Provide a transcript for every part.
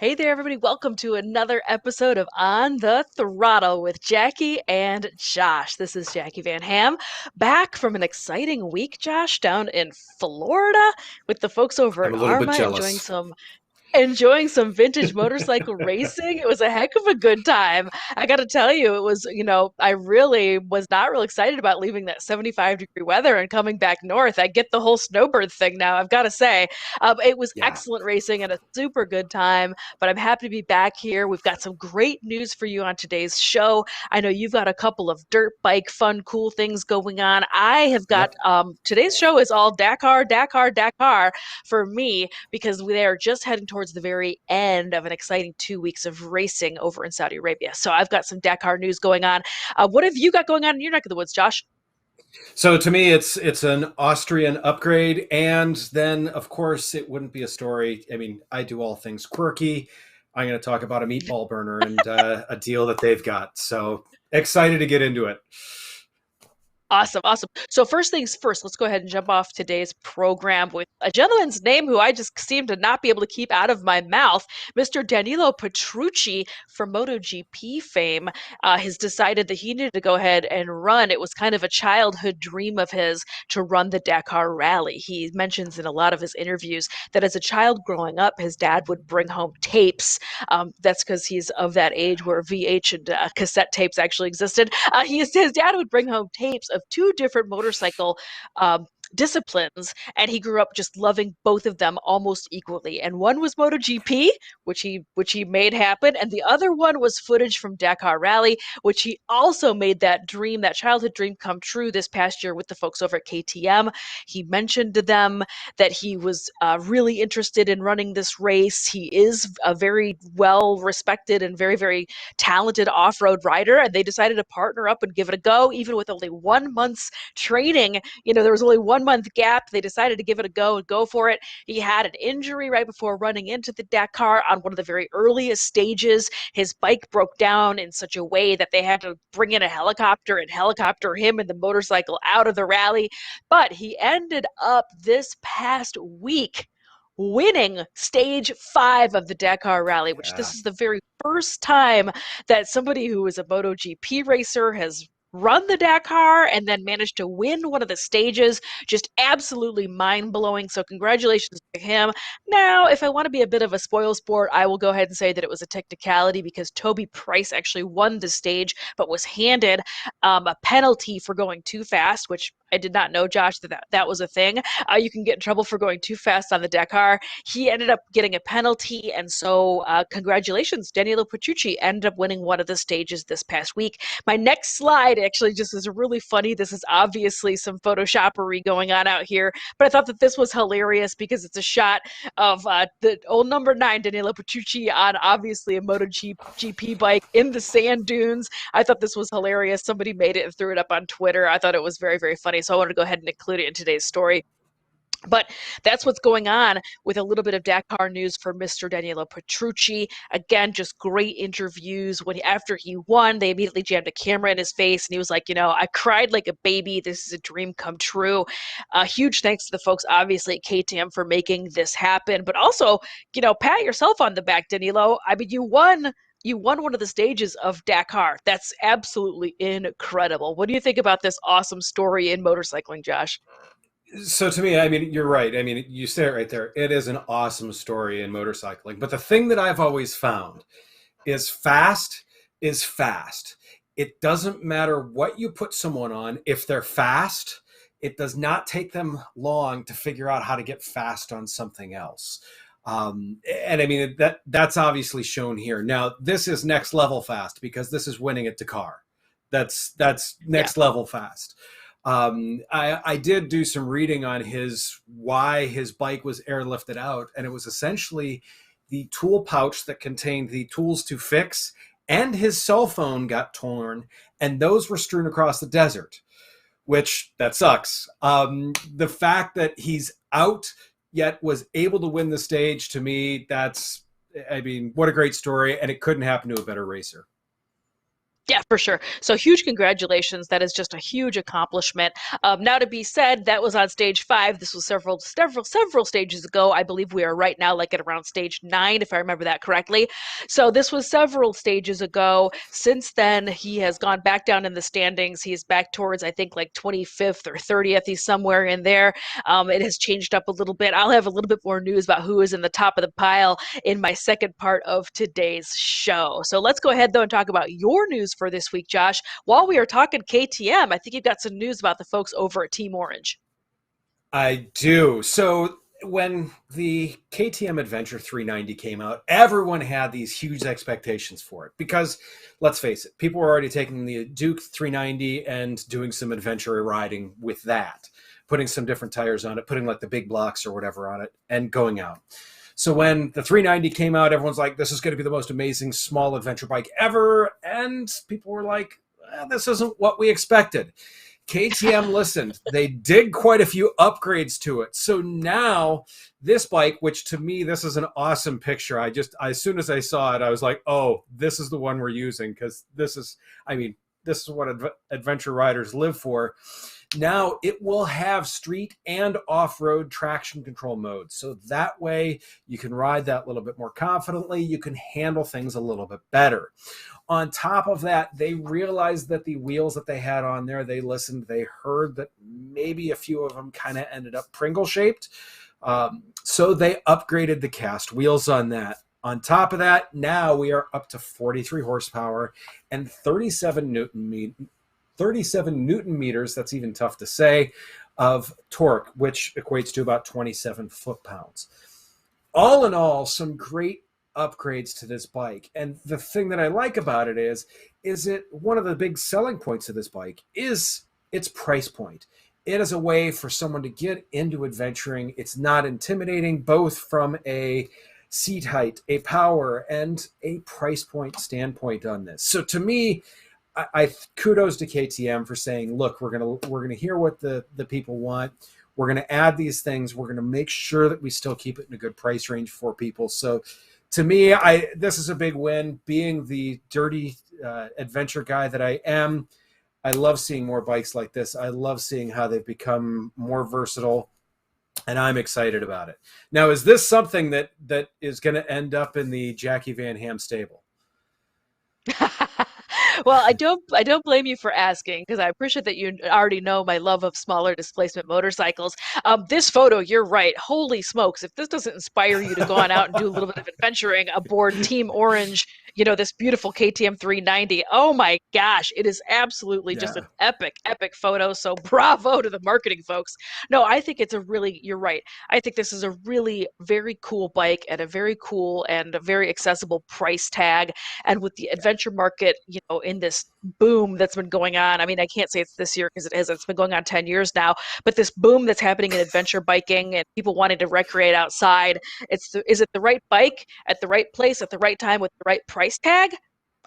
Hey there, everybody. Welcome to another episode of On the Throttle with Jackie and Josh. This is Jackie Van Ham, back from an exciting week, Josh, down in Florida with the folks over I'm at a little bit Arma jealous. enjoying some vintage motorcycle racing. It was a heck of a good time. I got to tell you, it was, I really was not real excited about leaving that 75-degree weather and coming back north. I get the whole snowbird thing now, I've got to say. It was Yeah. excellent racing and a super good time, but I'm happy to be back here. We've got some great news for you on today's show. I know you've got a couple of dirt bike fun, cool things going on. I have got, Yep. today's show is all Dakar, Dakar, Dakar for me because they are just heading towards the very end of an exciting 2 weeks of racing over in Saudi Arabia. So I've got some Dakar news going on. What have you got going on in your neck of the woods, Josh? So to me, it's an Austrian upgrade, and then of course it wouldn't be a story. I mean, I do all things quirky. I'm going to talk about a meatball burner and a deal that they've got. So excited to get into it. Awesome, awesome. So first things first, let's go ahead and jump off today's program with a gentleman's name who I just seem to not be able to keep out of my mouth. Mr. Danilo Petrucci from MotoGP fame has decided that he needed to go ahead and run. It was kind of a childhood dream of his to run the Dakar Rally. He mentions in a lot of his interviews that as a child growing up, his dad would bring home tapes. That's because he's of that age where VH and cassette tapes actually existed. His dad would bring home tapes of two different motorcycle disciplines, and he grew up just loving both of them almost equally. And one was MotoGP, which he made happen, and the other one was footage from Dakar Rally, which he also made that dream, that childhood dream, come true this past year with the folks over at KTM. He mentioned to them that he was really interested in running this race. He is a very well respected and very, very talented off road rider, and they decided to partner up and give it a go, even with only 1 month's training. There was only 1 month gap. They decided to give it a go and go for it. He had an injury right before running into the Dakar on one of the very earliest stages. His bike broke down in such a way that they had to bring in a helicopter and helicopter him and the motorcycle out of the rally. But he ended up this past week winning stage 5 of the Dakar Rally, which Yeah. this is the very first time that somebody who is a MotoGP racer has run the Dakar and then managed to win one of the stages. Just absolutely mind blowing. So, congratulations to him. Now, if I want to be a bit of a spoil sport, I will go ahead and say that it was a technicality because Toby Price actually won the stage but was handed a penalty for going too fast, which I did not know, Josh, that was a thing. You can get in trouble for going too fast on the Dakar. He ended up getting a penalty, and so congratulations, Danilo Petrucci ended up winning one of the stages this past week. My next slide actually just is really funny. This is obviously some Photoshoppery going on out here, but I thought that this was hilarious because it's a shot of the old number 9, Danilo Petrucci, on obviously a MotoGP bike in the sand dunes. I thought this was hilarious. Somebody made it and threw it up on Twitter. I thought it was very, very funny. So I wanted to go ahead and include it in today's story. But that's what's going on with a little bit of Dakar news for Mr. Danilo Petrucci. Again, just great interviews. After he won, they immediately jammed a camera in his face, and he was like, I cried like a baby. This is a dream come true. Huge thanks to the folks, obviously, at KTM for making this happen. But also, pat yourself on the back, Danilo. I mean, you won one of the stages of Dakar. That's absolutely incredible. What do you think about this awesome story in motorcycling, Josh? So to me, I mean, you're right. I mean, you say it right there. It is an awesome story in motorcycling. But the thing that I've always found is fast is fast. It doesn't matter what you put someone on. If they're fast, it does not take them long to figure out how to get fast on something else. And I mean, that's obviously shown here. Now, this is next level fast because this is winning at Dakar. That's Yeah. next level fast. I did do some reading on why his bike was airlifted out, and it was essentially the tool pouch that contained the tools to fix, and his cell phone got torn, and those were strewn across the desert, which that sucks. The fact that he's out yet was able to win the stage, to me, I mean, what a great story, and it couldn't happen to a better racer. Yeah, for sure. So huge congratulations. That is just a huge accomplishment. Now, to be said, that was on stage five. This was several stages ago. I believe we are right now, like at around stage nine, if I remember that correctly. So this was several stages ago. Since then, he has gone back down in the standings. He's back towards, I think, like 25th or 30th. He's somewhere in there. It has changed up a little bit. I'll have a little bit more news about who is in the top of the pile in my second part of today's show. So let's go ahead, though, and talk about your news for this week, Josh. While we are talking KTM, I think you've got some news about the folks over at Team Orange. I do. So when the KTM Adventure 390 came out, everyone had these huge expectations for it because, let's face it, people were already taking the Duke 390 and doing some adventure riding with that, putting some different tires on it, putting like the big blocks or whatever on it, and going out. So when the 390 came out, everyone's like, this is going to be the most amazing small adventure bike ever. And people were like, this isn't what we expected. KTM listened. They did quite a few upgrades to it. So now this bike, which to me, this is an awesome picture. As soon as I saw it, I was like, oh, this is the one we're using because this is what adventure riders live for. Now it will have street and off-road traction control modes. So that way you can ride that a little bit more confidently. You can handle things a little bit better. On top of that, they realized that the wheels that they had on there, they listened, they heard that maybe a few of them kind of ended up Pringle shaped. So they upgraded the cast wheels on that. On top of that, now we are up to 43 horsepower and 37 Newton meters, that's even tough to say, of torque, which equates to about 27 foot-pounds. All in all, some great upgrades to this bike. And the thing that I like about it is it one of the big selling points of this bike is its price point. It is a way for someone to get into adventuring. It's not intimidating, both from a seat height, a power, and a price point standpoint on this. So to me, I kudos to KTM for saying, look, we're gonna hear what the people want. We're gonna add these things. We're gonna make sure that we still keep it in a good price range for people. So to me, this is a big win. Being the dirty adventure guy that I am, I love seeing more bikes like this. I love seeing how they've become more versatile, and I'm excited about it. Now, is this something that is going to end up in the Jackie Van Ham stable? Well, I don't blame you for asking because I appreciate that you already know my love of smaller displacement motorcycles. This photo, you're right. Holy smokes! If this doesn't inspire you to go on out and do a little bit of adventuring aboard Team Orange, this beautiful KTM 390. Oh my gosh, it is absolutely just an Yeah. epic photo. So bravo to the marketing folks. No, I think you're right. I think this is a really very cool bike at a very cool and a very accessible price tag. And with the adventure market, in this boom that's been going on. I mean, I can't say it's this year because it isn't. It's been going on 10 years now. But this boom that's happening in adventure biking and people wanting to recreate outside, is it the right bike at the right place at the right time with the right price tag?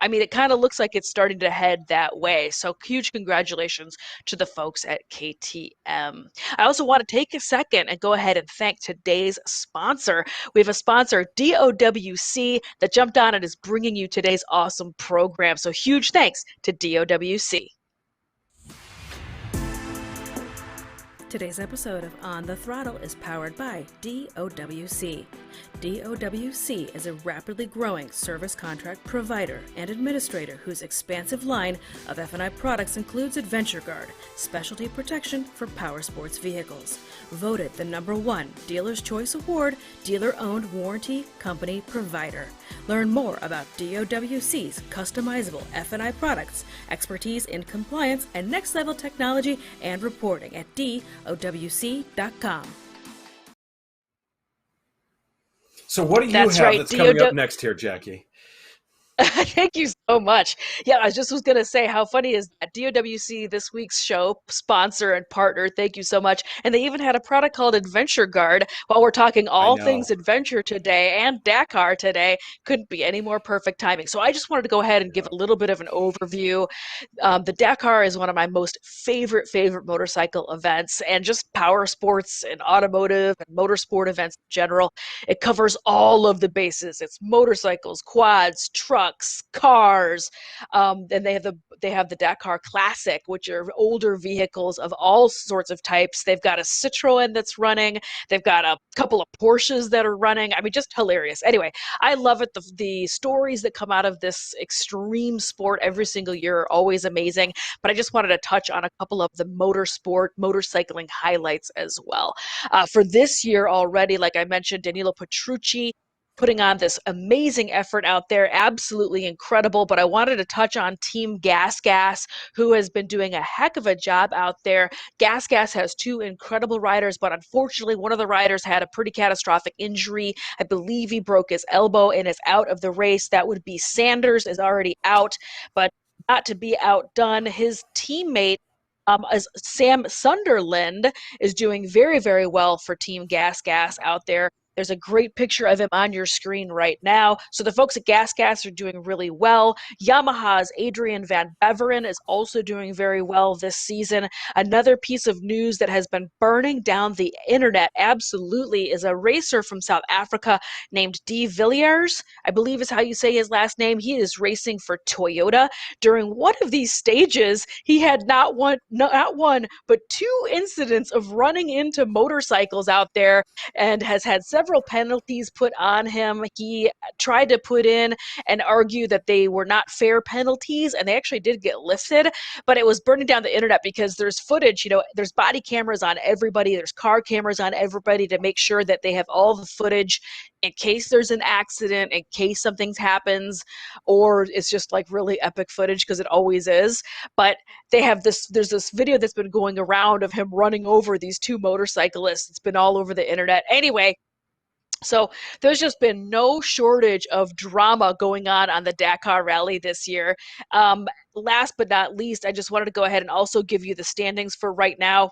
I mean, it kind of looks like it's starting to head that way. So huge congratulations to the folks at KTM. I also want to take a second and go ahead and thank today's sponsor. We have a sponsor, DOWC, that jumped on and is bringing you today's awesome program. So huge thanks to DOWC. Today's episode of On The Throttle is powered by DOWC. DOWC is a rapidly growing service contract provider and administrator whose expansive line of F&I products includes Adventure Guard, specialty protection for Powersports vehicles. Voted the #1 Dealer's Choice Award, dealer-owned warranty company provider. Learn more about DOWC's customizable F&I products, expertise in compliance, and next-level technology and reporting at DOWC.com. So what do you That's have right. that's coming up next here, Jackie? Thank you so much. Yeah, I just was going to say, how funny is that? DOWC, this week's show sponsor and partner. Thank you so much. And they even had a product called Adventure Guard. While we're talking I all things know. adventure today and Dakar today, couldn't be any more perfect timing. So I just wanted to go ahead and give a little bit of an overview. The Dakar is one of my most favorite motorcycle events, and just power sports and automotive and motorsport events in general. It covers all of the bases. It's motorcycles, quads, trucks, trucks, cars. And they have the Dakar Classic, which are older vehicles of all sorts of types. They've got a Citroen that's running. They've got a couple of Porsches that are running. I mean, just hilarious. Anyway, I love it. The stories that come out of this extreme sport every single year are always amazing. But I just wanted to touch on a couple of the motorcycling highlights as well. For this year already, like I mentioned, Danilo Petrucci putting on this amazing effort out there, absolutely incredible. But I wanted to touch on Team Gas Gas, who has been doing a heck of a job out there. Gas Gas has two incredible riders, but unfortunately, one of the riders had a pretty catastrophic injury. I believe he broke his elbow and is out of the race. That would be Sanders, is already out, but not to be outdone, his teammate as Sam Sunderland is doing very, very well for Team Gas Gas out there. There's a great picture of him on your screen right now. So the folks at Gas Gas are doing really well. Yamaha's Adrian Van Beveren is also doing very well this season. Another piece of news that has been burning down the internet absolutely is a racer from South Africa named De Villiers, I believe is how you say his last name. He is racing for Toyota. During one of these stages, he had not one, but two incidents of running into motorcycles out there and has had several penalties put on him. He tried to put in and argue that they were not fair penalties, and they actually did get lifted, but it was burning down the internet because there's footage, there's body cameras on everybody, there's car cameras on everybody to make sure that they have all the footage in case there's an accident, in case something happens, or it's just like really epic footage, because it always is. But there's this video that's been going around of him running over these two motorcyclists. It's been all over the internet. Anyway, so there's just been no shortage of drama going on the Dakar Rally this year. Last but not least, I just wanted to go ahead and also give you the standings for right now.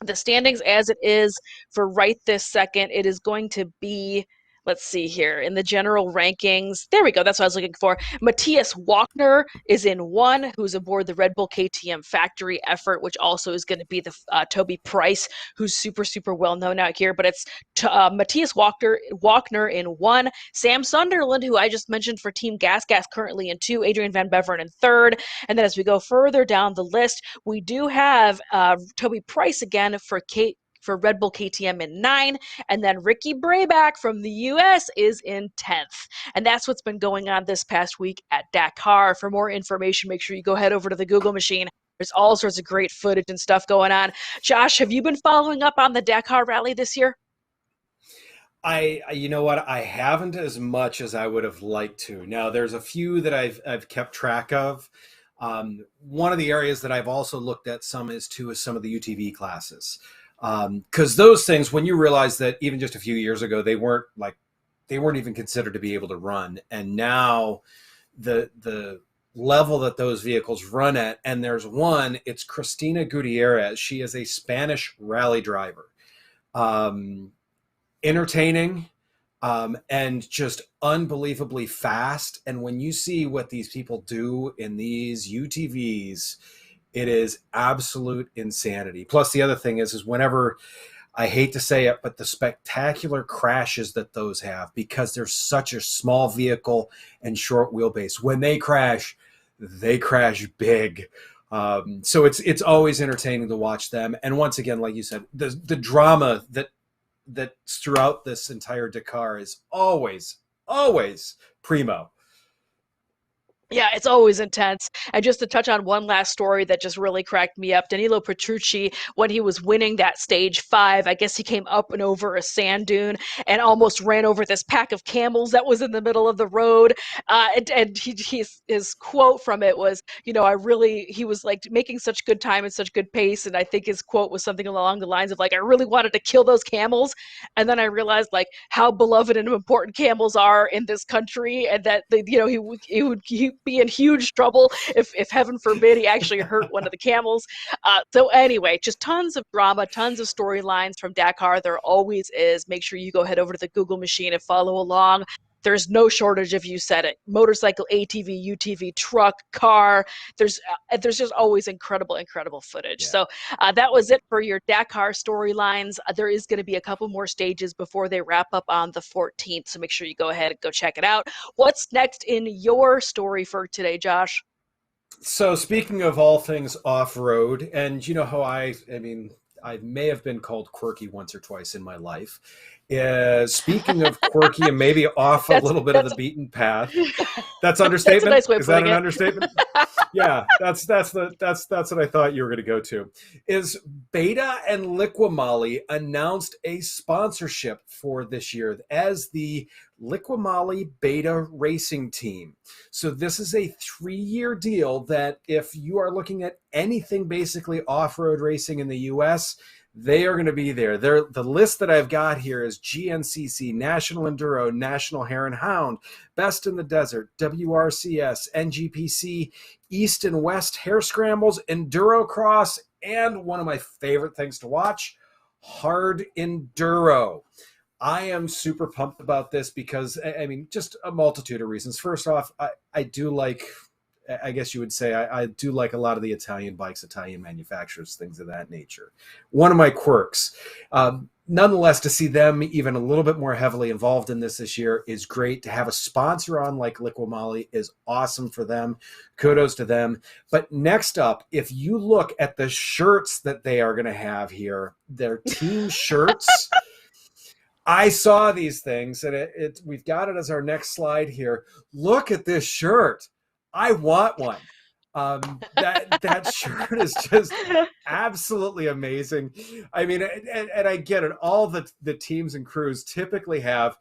The standings as it is for right this second, it is going to be, let's see here, in the general rankings. There we go. That's what I was looking for. Matthias Wagner is in 1, who's aboard the Red Bull KTM factory effort, which also is going to be the Toby Price, who's super, super well known out here. But it's Matthias Wagner in 1, Sam Sunderland, who I just mentioned for Team Gas Gas, currently in 2, Adrian Van Beveren in 3rd. And then as we go further down the list, we do have Toby Price again for Red Bull KTM in 9, and then Ricky Brayback from the US is in 10th. And that's what's been going on this past week at Dakar. For more information, make sure you go head over to the Google machine. There's all sorts of great footage and stuff going on. Josh, have you been following up on the Dakar Rally this year? You know what? I haven't as much as I would have liked to. Now, there's a few that I've kept track of. One of the areas that I've also looked at some is some of the UTV classes. Because those things, when you realize that even just a few years ago, they weren't even considered to be able to run. And now the level that those vehicles run at, and there's one, it's Cristina Gutierrez. She is a Spanish rally driver. Entertaining, and just unbelievably fast. And when you see what these people do in these UTVs, it is absolute insanity. Plus, the other thing is whenever, I hate to say it, but the spectacular crashes that those have, because they're such a small vehicle and short wheelbase. When they crash big. So it's always entertaining to watch them. And once again, like you said, the drama that's throughout this entire Dakar is always primo. Yeah, it's always intense. And just to touch on one last story that just really cracked me up, Danilo Petrucci, when he was winning that stage 5, I guess he came up and over a sand dune and almost ran over this pack of camels that was in the middle of the road. And his quote from it was, he was like making such good time and such good pace. And I think his quote was something along the lines of like, I really wanted to kill those camels. And then I realized like how beloved and important camels are in this country, and that he would be in huge trouble if heaven forbid he actually hurt one of the camels. So anyway, just tons of drama, tons of storylines from Dakar. There always is. Make sure you go head over to the Google machine and follow along. There's no shortage of, you said it, motorcycle, ATV, UTV, truck, car. There's just always incredible footage. Yeah. So that was it for your Dakar storylines. There is going to be a couple more stages before they wrap up on the 14th, so make sure you go ahead and go check it out. What's next in your story for today, Josh? So speaking of all things off-road, and you know how I mean, I may have been called quirky once or twice in my life. Speaking of quirky and maybe off a little bit of the beaten path, that's understatement. That's a nice way of Is that putting an it. understatement? Yeah, that's what I thought you were going to go to. Is Beta and Liqui announced a sponsorship for this year as the Liqui Beta Racing Team. So this is a 3-year deal that if you are looking at anything basically off-road racing in the US, they are going to be there. The list that I've got here is GNCC, National Enduro, National Hare and Hound, Best in the Desert, WRCS, NGPC, East and West Hare Scrambles, Enduro Cross, and one of my favorite things to watch, Hard Enduro. I am super pumped about this because, I mean, just a multitude of reasons. First off, I do like, I guess you would say, I do like a lot of the Italian bikes, Italian manufacturers, things of that nature. One of my quirks. Nonetheless, to see them even a little bit more heavily involved in this year is great. To have a sponsor on like Liqui is awesome for them. Kudos to them. But next up, if you look at the shirts that they are going to have here, their team shirts, I saw these things, and we've got it as our next slide here. Look at this shirt. I want one. That shirt is just absolutely amazing. I mean, and I get it. All the teams and crews typically have,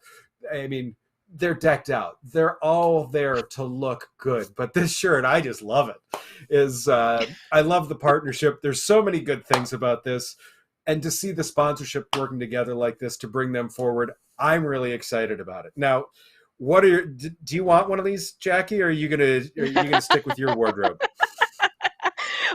I mean, they're decked out. They're all there to look good. But this shirt, I just love it. I love the partnership. There's so many good things about this. And to see the sponsorship working together like this to bring them forward, I'm really excited about it. Now, do you want one of these, Jackie, or are you gonna stick with your wardrobe?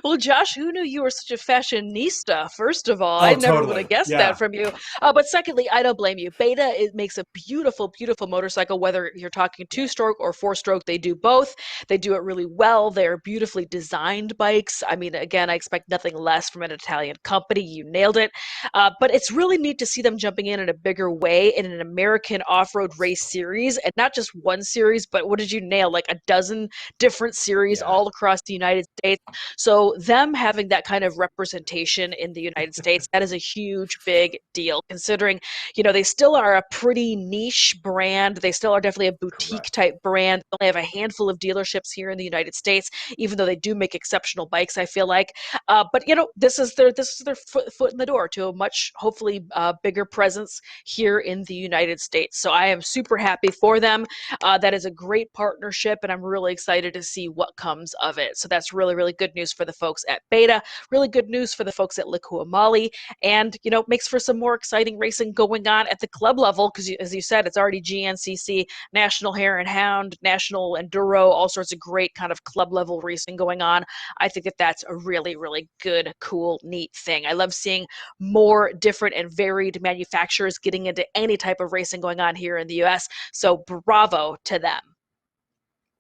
Well, Josh, who knew you were such a fashionista? First of all, Oh, I never totally. would have guessed Yeah. that from you. But secondly, I don't blame you. Beta, it makes a beautiful motorcycle, whether you're talking 2-stroke or 4-stroke. They do both. They do it really well. They're beautifully designed bikes. I mean, again, I expect nothing less from an Italian company. You nailed it. But it's really neat to see them jumping in a bigger way in an American off-road race series, and not just one series, but what did you nail? Like a dozen different series all across the United States. So them having that kind of representation in the United States, that is a huge, big deal, considering, they still are a pretty niche brand. They still are definitely a boutique type brand. They only have a handful of dealerships here in the United States, even though they do make exceptional bikes, I feel like. But this is their foot in the door to a much, hopefully, bigger presence here in the United States. So I am super happy for them. That is a great partnership, and I'm really excited to see what comes of it. So that's really, really good news for the folks at Beta, really good news for the folks at Liqui, and makes for some more exciting racing going on at the club level, because as you said, it's already GNCC, National Hare and Hound, National Enduro, all sorts of great kind of club level racing going on. I think that's a really, really good, cool, neat thing. I love seeing more different and varied manufacturers getting into any type of racing going on here in the US. So bravo to them.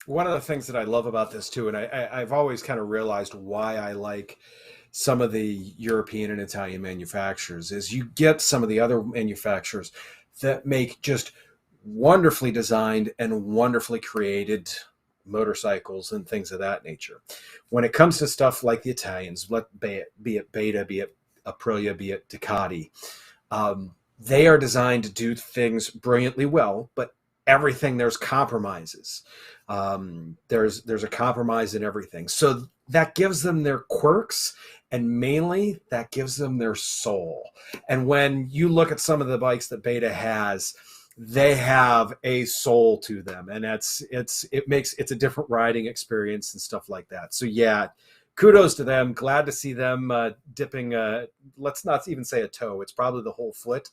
One of the things that I love about this too, and I've always kind of realized why I like some of the European and Italian manufacturers, is you get some of the other manufacturers that make just wonderfully designed and wonderfully created motorcycles and things of that nature. When it comes to stuff like the Italians, be it Beta, be it Aprilia, be it Ducati, they are designed to do things brilliantly well, but everything, there's compromises. There's a compromise in everything. So that gives them their quirks, and mainly that gives them their soul. And when you look at some of the bikes that Beta has, they have a soul to them, and it's a different riding experience and stuff like that. So yeah, kudos to them. Glad to see them dipping, let's not even say a toe, it's probably the whole foot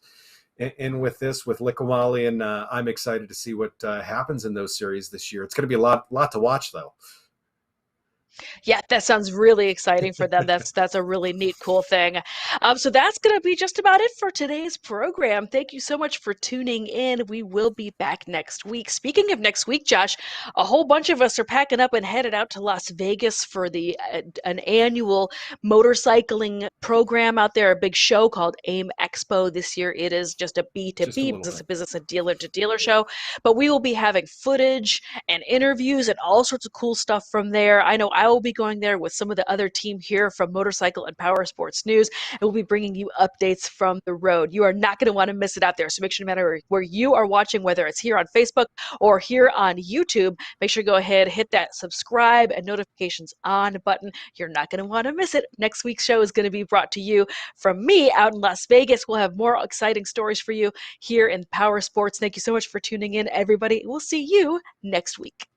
in with this, with Liqui, and I'm excited to see what happens in those series this year. It's going to be a lot to watch, though. Yeah, that sounds really exciting for them. That's a really neat, cool thing. So that's going to be just about it for today's program. Thank you so much for tuning in. We will be back next week. Speaking of next week, Josh, a whole bunch of us are packing up and headed out to Las Vegas for the an annual motorcycling program out there, a big show called AIM Expo. This year it is just a Just a B2B, little business to bit. business, a dealer to dealer show. But we will be having footage and interviews and all sorts of cool stuff from there. I know I will be going there with some of the other team here from Motorcycle and Power Sports News, and we'll be bringing you updates from the road. You are not going to want to miss it out there. So make sure no matter where you are watching, whether it's here on Facebook or here on YouTube, make sure to go ahead, hit that subscribe and notifications on button. You're not going to want to miss it. Next week's show is going to be brought to you from me out in Las Vegas. We'll have more exciting stories for you here in Power Sports. Thank you so much for tuning in, everybody. We'll see you next week.